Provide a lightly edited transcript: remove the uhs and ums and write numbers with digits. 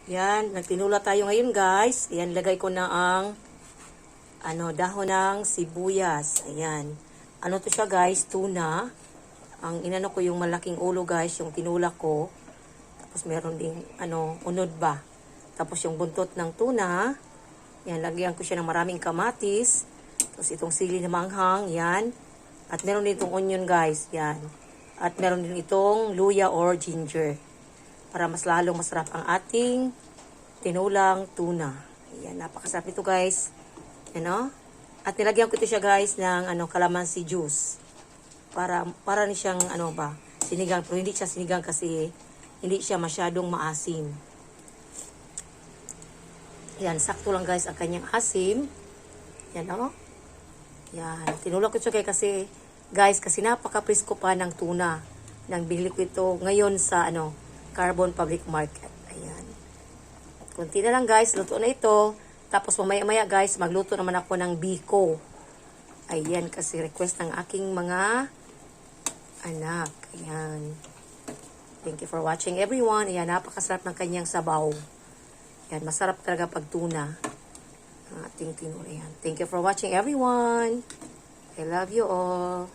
Yan, nagtinula tayo ngayon guys. Ayan, lagay ko na ang dahon ng sibuyas. Ayan. Ano to siya guys? Tuna. Ang inano ko yung malaking ulo guys, yung tinulak ko. Tapos meron ding unod ba. Tapos yung buntot ng tuna. Yan, lagyan ko siya ng maraming kamatis. Tapos itong sili na manghang, yan. At meron din itong onion guys, yan. At meron din itong luya or ginger. Para mas lalong masarap ang ating tinulang tuna. Ayan, napakasarap ito guys. Yan o. At nilagyan ko ito siya guys ng calamansi juice. Para ni siyang sinigang. Pero hindi siya sinigang kasi hindi siya masyadong maasim. Yan, sakto lang guys ang kanyang asim. Yan o. Yan, tinulak ko siya kasi napaka-presko pa ng tuna. Nang bili ko ito ngayon sa Carbon Public Market. Ayan. Kunti na lang guys, luto na ito. Tapos mamaya-maya guys, magluto naman ako ng biko. Ayan, kasi request ng aking mga anak. Ayan. Thank you for watching everyone. Ayan, napakasarap ng kanyang sabaw. Ayan, masarap talaga pag tuna. Ating tinula yan. Thank you for watching everyone. I love you all.